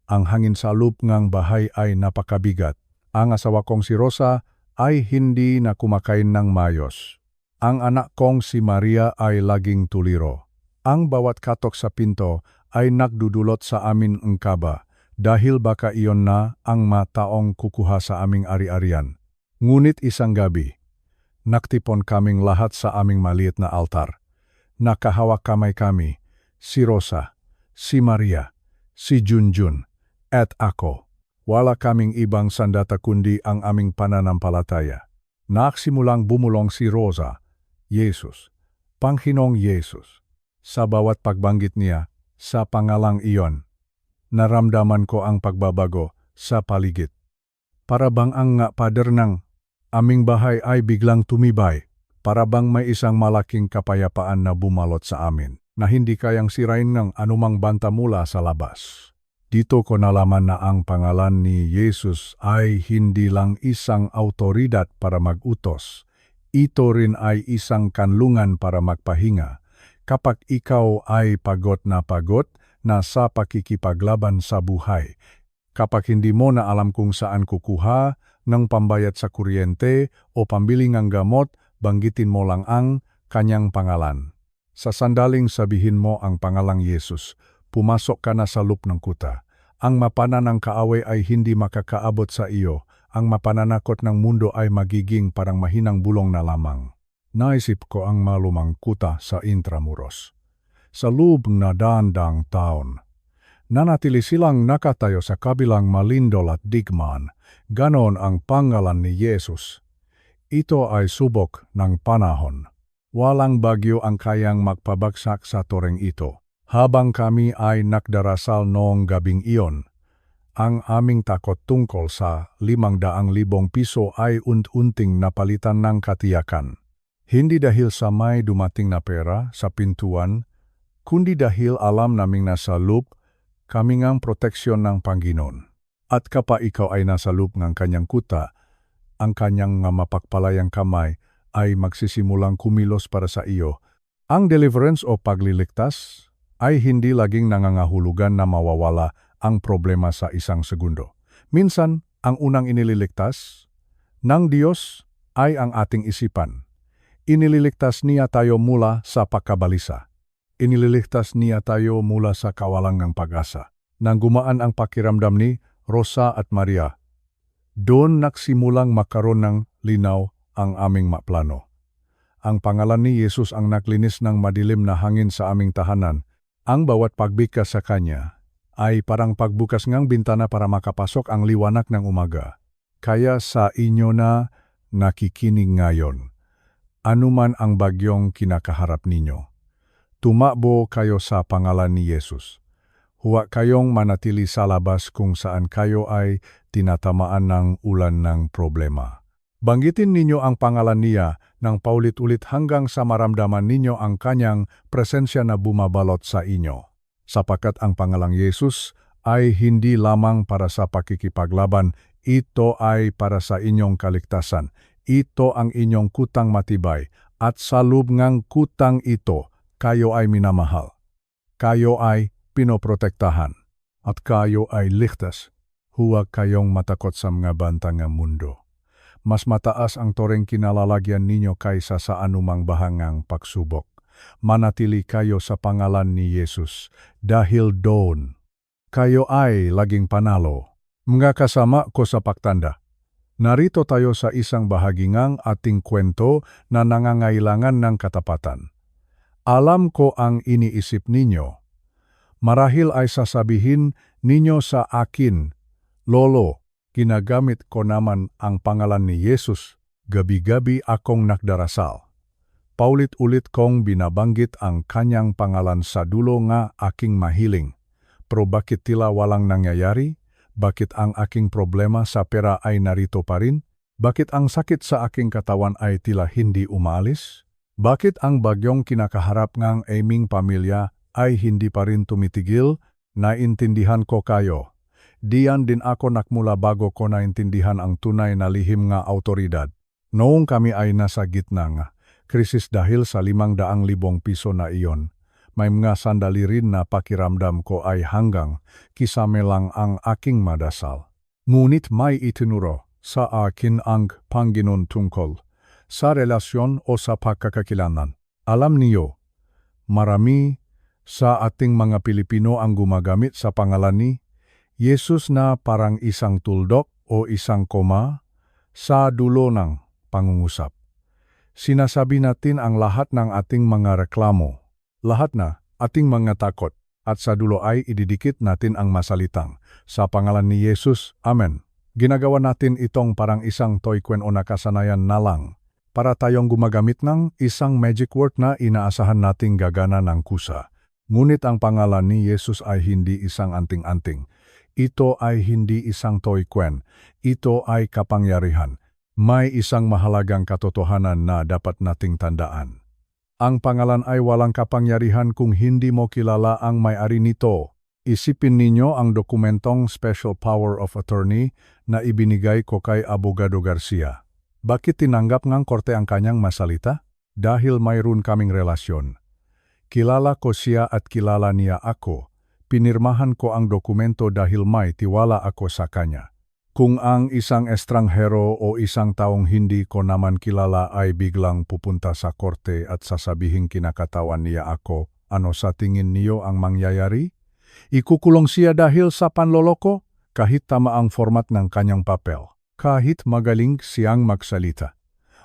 Ang hangin sa loob ng bahay ay napakabigat. Ang asawa kong si Rosa ay hindi na kumakain ng mayos. Ang anak kong si Maria ay laging tuliro. Ang bawat katok sa pinto ay nagdudulot sa amin ng kaba dahil baka iyon na ang mataong kukuha sa aming ari-arian. Ngunit isang gabi, naktipon kaming lahat sa aming maliit na altar. Nakahawak kamay kami, si Rosa, si Maria, si Junjun, at ako. Wala kaming ibang sandata kundi ang aming pananampalataya. Nagsimulang bumulong si Rosa, Jesus, Panginoong Jesus. Sa bawat pagbanggit niya, sa pangalang iyon, naramdaman ko ang pagbabago sa paligid. Para bang ang nga pader ng aming bahay ay biglang tumibay. para bang may isang malaking kapayapaan na bumalot sa amin, na hindi kayang sirain ng anumang banta mula sa labas. Dito ko nalaman na ang pangalan ni Jesus ay hindi lang isang autoridad para mag-utos. Ito rin ay isang kanlungan para magpahinga. Kapag ikaw ay pagod na sa pakikipaglaban sa buhay, kapag hindi mo na alam kung saan kukuha ng pambayad sa kuryente o pambili ng gamot, banggitin mo lang ang kanyang pangalan. Sa sandaling sabihin mo ang pangalang Yesus, pumasok ka na sa loop ng kuta. Ang mapana ng kaaway ay hindi makakaabot sa iyo. Ang mapananakot ng mundo ay magiging parang mahinang bulong na lamang. Naisip ko ang malumang kuta sa Intramuros. Sa loob na daang taon, nanatili silang nakatayo sa kabilang malindol at digmaan. Ganon ang pangalan ni Jesus. Ito ay subok ng panahon. Walang bagyo ang kayang magpabagsak sa toreng ito. Habang kami ay nagdarasal noong gabing iyon, ang aming takot tungkol sa 500,000 piso ay unti-unting napalitan ng katiyakan. Hindi dahil sa may dumating na pera sa pintuan, kundi dahil alam naming nasa loop kami ngang proteksyon ng Panginoon. At kapag ikaw ay nasa loop ng kanyang kuta, ang kanyang mapagpalayang kamay ay magsisimulang kumilos para sa iyo. Ang deliverance o pagliligtas ay hindi laging nangangahulugan na mawawala ang problema sa isang segundo. Minsan, ang unang inililigtas ng Diyos ay ang ating isipan. Inililigtas niya tayo mula sa pagkabalisa. Inililigtas niya tayo mula sa kawalan ng pag-asa. Nang gumaan ang pakiramdam ni Rosa at Maria, doon nagsimulang makaroon ng linaw ang aming maplano. Ang pangalan ni Jesus ang naglinis ng madilim na hangin sa aming tahanan. Ang bawat pagbikas sa Kanya ay parang pagbukas ng bintana para makapasok ang liwanag ng umaga. Kaya sa inyo na nakikinig ngayon, anuman ang bagyong kinakaharap ninyo, tumakbo kayo sa pangalan ni Jesus. Huwag kayong manatili sa labas kung saan kayo ay tinatamaan ng ulan ng problema. Banggitin ninyo ang pangalan niya ng paulit-ulit hanggang sa maramdaman ninyo ang kanyang presensya na bumabalot sa inyo. Sapagkat ang pangalang Jesus ay hindi lamang para sa pakikipaglaban, ito ay para sa inyong kaligtasan. Ito ang inyong kutang matibay, at sa loob ng kutang ito, kayo ay minamahal. Kayo ay pinoprotektahan, at kayo ay ligtas. Huwag kayong matakot sa mga bantang ng mundo. Mas mataas ang toreng kinalalagyan ninyo kaysa sa anumang bahangang pagsubok. Manatili kayo sa pangalan ni Jesus, dahil doon kayo ay laging panalo. Mga kasama ko sa pagtanda, narito tayo sa isang bahagi ng ating kwento na nangangailangan ng katapatan. Alam ko ang iniisip ninyo. Marahil ay sasabihin ninyo sa akin, Lolo, ginagamit ko naman ang pangalan ni Jesus, gabi-gabi akong nagdarasal. Paulit-ulit kong binabanggit ang kanyang pangalan sa dulo nga aking mahiling. Pero bakit tila walang nangyayari? Bakit ang aking problema sa pera ay narito pa rin? Bakit ang sakit sa aking katawan ay tila hindi umaalis? Bakit ang bagyong kinakaharap ng aming pamilya ay hindi pa rin tumitigil? Naintindihan ko kayo. Diyan din ako nakmula bago ko naintindihan ang tunay na lihim nga autoridad. Noong kami ay nasa gitna nga krisis dahil sa 500,000 piso na iyon, may mga sandali rin na pakiramdam ko ay hanggang kisame lang ang aking madasal. Ngunit may itinuro sa akin ang Panginoon tungkol sa relasyon o sa pagkakakilanlan. Alam niyo, marami sa ating mga Pilipino ang gumagamit sa pangalan ni Jesus na parang isang tuldok o isang koma sa dulo ng pangungusap. Sinasabi natin ang lahat ng ating mga reklamo, lahat na ating mga takot, at sa dulo ay ididikit natin ang masalitang, sa pangalan ni Jesus, Amen. Ginagawa natin itong parang isang toykwen o nakasanayan na lang, para tayong gumagamit ng isang magic word na inaasahan nating gagana ng kusa. Ngunit ang pangalan ni Jesus ay hindi isang anting-anting. Ito ay hindi isang toykwen. Ito ay kapangyarihan. May isang mahalagang katotohanan na dapat nating tandaan. Ang pangalan ay walang kapangyarihan kung hindi mo kilala ang may-ari nito. Isipin ninyo ang dokumentong Special Power of Attorney na ibinigay ko kay Abogado Garcia. Bakit tinanggap ng korte ang kanyang masalita? Dahil mayroon kaming relasyon. Kilala ko siya at kilala niya ako. Pinirmahan ko ang dokumento dahil may tiwala ako sa kanya. Kung ang isang estranghero o isang taong hindi ko naman kilala ay biglang pupunta sa korte at sasabihin kinakatawan niya ako, ano sa tingin niyo ang mangyayari? Ikukulong siya dahil sa panloloko, kahit tama ang format ng kanyang papel. Kahit magaling siyang magsalita.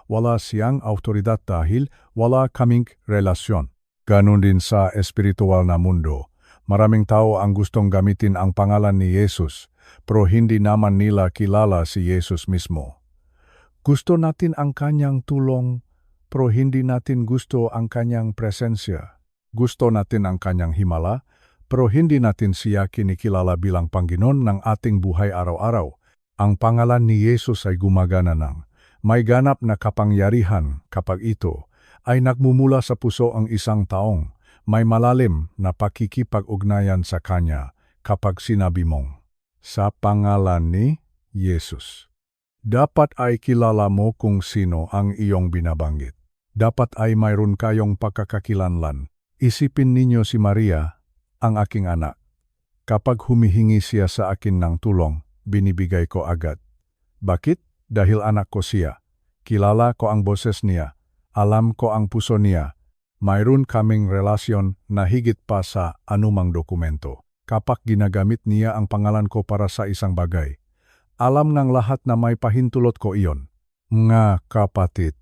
Wala siyang autoridad dahil wala kaming relasyon. Ganon din sa espiritual na mundo. Maraming tao ang gustong gamitin ang pangalan ni Jesus, pero hindi naman nila kilala si Jesus mismo. Gusto natin ang kanyang tulong, pero hindi natin gusto ang kanyang presensya. Gusto natin ang kanyang himala, pero hindi natin siya kinikilala bilang Panginoon ng ating buhay araw-araw. Ang pangalan ni Jesus ay gumagana ng may ganap na kapangyarihan kapag ito ay nagmumula sa puso ang isang taong may malalim na pakikipag-ugnayan sa kanya kapag sinabi mong, sa pangalan ni Jesus. Dapat ay kilala mo kung sino ang iyong binabanggit. Dapat ay mayroon kayong pagkakakilanlan. Isipin ninyo si Maria, ang aking anak. Kapag humihingi siya sa akin ng tulong, binibigay ko agad. Bakit? Dahil anak ko siya. Kilala ko ang boses niya. Alam ko ang puso niya. Mayroon kaming relasyon na higit pa sa anumang dokumento. Kapag ginagamit niya ang pangalan ko para sa isang bagay, alam ng lahat na may pahintulot ko iyon. Nga kapatid,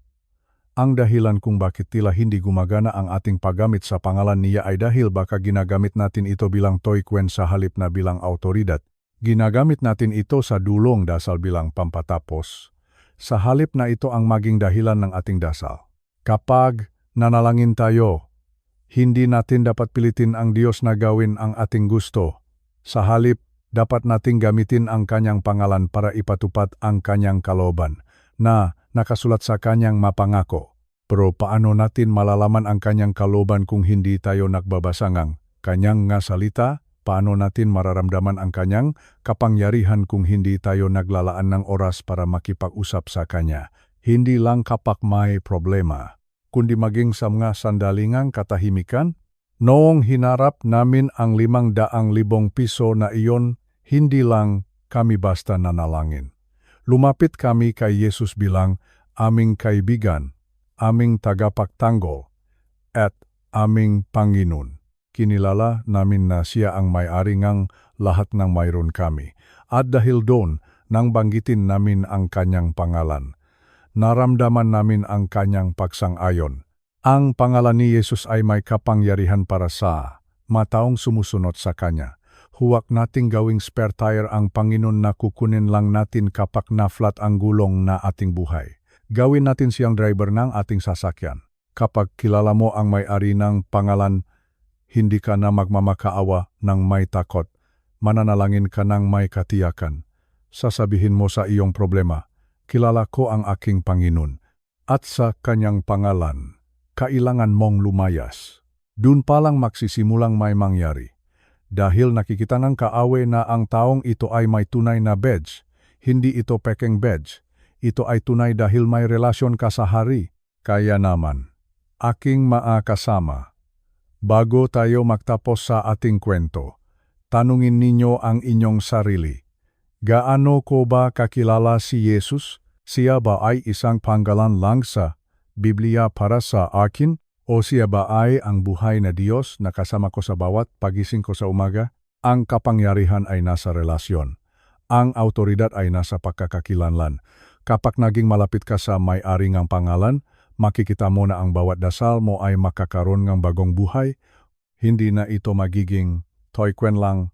ang dahilan kung bakit tila hindi gumagana ang ating paggamit sa pangalan niya ay dahil baka ginagamit natin ito bilang toy kwen sa halip na bilang autoridad. Ginagamit natin ito sa dulong dasal bilang pampatapos, sa halip na ito ang maging dahilan ng ating dasal. Kapag nanalangin tayo, hindi natin dapat pilitin ang Diyos na gawin ang ating gusto. Sa halip, dapat nating gamitin ang kanyang pangalan para ipatupad ang kanyang kalooban na nakasulat sa kanyang mapangako. Pero paano natin malalaman ang kanyang kalooban kung hindi tayo nagbabasa ng kanyang nga salita? Paano natin mararamdaman ang kanyang kapangyarihan kung hindi tayo naglalaan ng oras para makipag-usap sa kanya? Hindi lang kapag may problema, kundi maging sa mga sandalingang katahimikan. Noong hinarap namin ang 500,000 piso na iyon, hindi lang kami basta nanalangin. Lumapit kami kay Jesus bilang aming kaibigan, aming tagapagtanggol, at aming Panginoon. Kinilala namin na siya ang may-ari ng lahat ng mayroon kami. At dahil doon, nang banggitin namin ang kanyang pangalan, naramdaman namin ang kanyang pagsang-ayon. Ang pangalan ni Jesus ay may kapangyarihan para sa mataong sumusunod sa kanya. Huwag nating gawing spare tire ang Panginoon na kukunin lang natin kapag na-flat ang gulong na ating buhay. Gawin natin siyang driver ng ating sasakyan. Kapag kilala mo ang may-ari ng pangalan, hindi ka na magmamakaawa ng may takot. Mananalangin ka ng may katiyakan. Sasabihin mo sa iyong problema, kilala ko ang aking Panginoon. At sa kanyang pangalan, kailangan mong lumayas. Doon pa lang magsisimulang may mangyari. Dahil nakikita ng kaawe na ang taong ito ay may tunay na badge, hindi ito pekeng badge. Ito ay tunay dahil may relasyon ka sa hari. Kaya naman, aking kasama, bago tayo magtapos sa ating kwento, tanungin ninyo ang inyong sarili. Gaano ko ba kakilala si Jesus? Siya ba ay isang panggalan lang sa Biblia para sa akin? O siya ba ay ang buhay na Diyos na kasama ko sa bawat pagising ko sa umaga? Ang kapangyarihan ay nasa relasyon. Ang autoridad ay nasa pagkakakilanlan. Kapag naging malapit ka sa may-ari ng pangalan, makikita mo na ang bawat dasal mo ay makakaroon ng bagong buhay. Hindi na ito magiging toy kwen lang.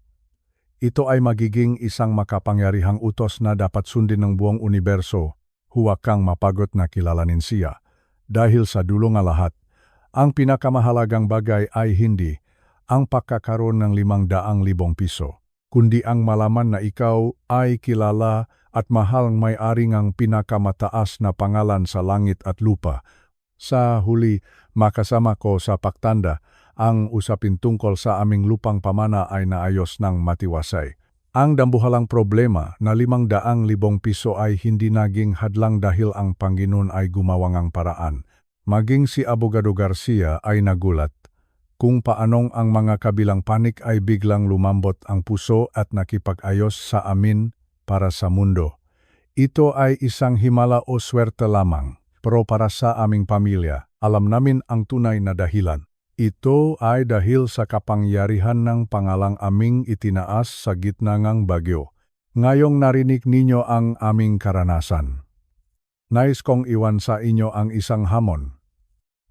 Ito ay magiging isang makapangyarihang utos na dapat sundin ng buong universo. Huwag kang mapagod na kilalanin siya. Dahil sa dulo ng lahat, ang pinakamahalagang bagay ay hindi ang pagkakaroon ng 500,000 piso, kundi ang malaman na ikaw ay kilala at mahal may-ari ng pinakamataas na pangalan sa langit at lupa. Sa huli, makasama ko sa paktanda, ang usapin tungkol sa aming lupang pamana ay naayos ng matiwasay. Ang dambuhalang problema na 500,000 piso ay hindi naging hadlang dahil ang Panginoon ay gumawang ang paraan. Maging si Abogado Garcia ay nagulat kung paanong ang mga kabilang panik ay biglang lumambot ang puso at nakipag-ayos sa amin para sa mundo. Ito ay isang himala o swerte lamang, pero para sa aming pamilya, alam namin ang tunay na dahilan. Ito ay dahil sa kapangyarihan ng pangalang aming itinaas sa gitna ng bagyo. Ngayong narinig ninyo ang aming karanasan. Nais kong iwan sa inyo ang isang hamon.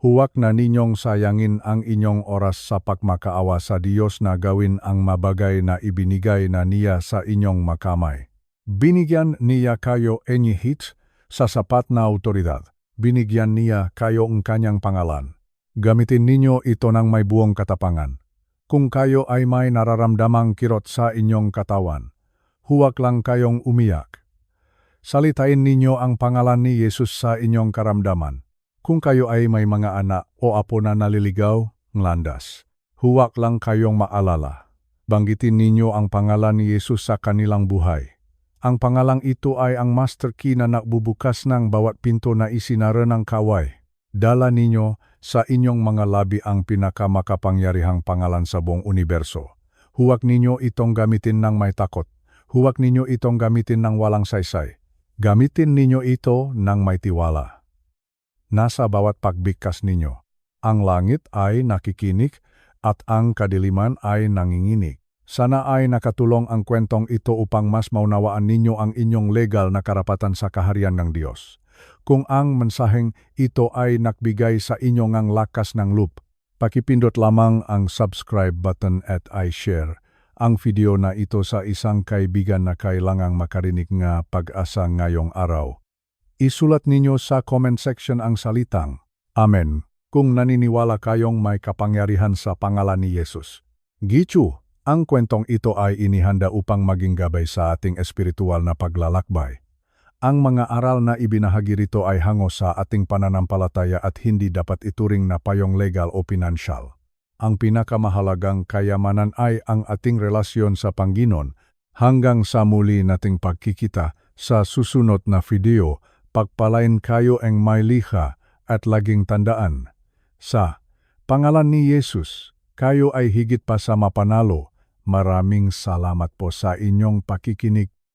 Huwag na ninyong sayangin ang inyong oras sa pagmakaawa sa Diyos na gawin ang mabagay na ibinigay na Niya sa inyong makamay. Binigyan Niya kayo enyihit sa sapat na autoridad. Binigyan Niya kayo ang kanyang pangalan. Gamitin ninyo ito ng may buong katapangan. Kung kayo ay may nararamdamang kirot sa inyong katawan, huwag lang kayong umiyak. Salitain ninyo ang pangalan ni Jesus sa inyong karamdaman. Kung kayo ay may mga anak o apo na naliligaw, nglandas, huwag lang kayong maalala. Banggitin ninyo ang pangalan ni Jesus sa kanilang buhay. Ang pangalang ito ay ang master key na nagbubukas ng bawat pinto na isinara ng kaway. Dala ninyo sa inyong mga labi ang pinakamakapangyarihang pangalan sa buong universo. Huwag ninyo itong gamitin ng may takot. Huwag ninyo itong gamitin ng walang saysay. Gamitin ninyo ito ng may tiwala. Nasa bawat pagbigkas ninyo, ang langit ay nakikinig at ang kadiliman ay nanginginig. Sana ay nakatulong ang kwentong ito upang mas maunawaan ninyo ang inyong legal na karapatan sa kaharian ng Diyos. Kung ang mensaheng ito ay nakbigay sa inyo ng lakas ng loob, pakipindot lamang ang subscribe button at i-share ang video na ito sa isang kaibigan na kailangang makarinig ng pag-asa ngayong araw. Isulat ninyo sa comment section ang salitang, Amen, kung naniniwala kayong may kapangyarihan sa pangalan ni Jesus. Gichu, ang kwentong ito ay inihanda upang maging gabay sa ating espiritual na paglalakbay. Ang mga aral na ibinahagi rito ay hango sa ating pananampalataya at hindi dapat ituring na payong legal o pinansyal. Ang pinakamahalagang kayamanan ay ang ating relasyon sa Panginoon. Hanggang sa muli nating pagkikita sa susunod na video, pagpalain kayo ang may likha at laging tandaan. Sa pangalan ni Jesus, kayo ay higit pa sa mapanalo. Maraming salamat po sa inyong pakikinig.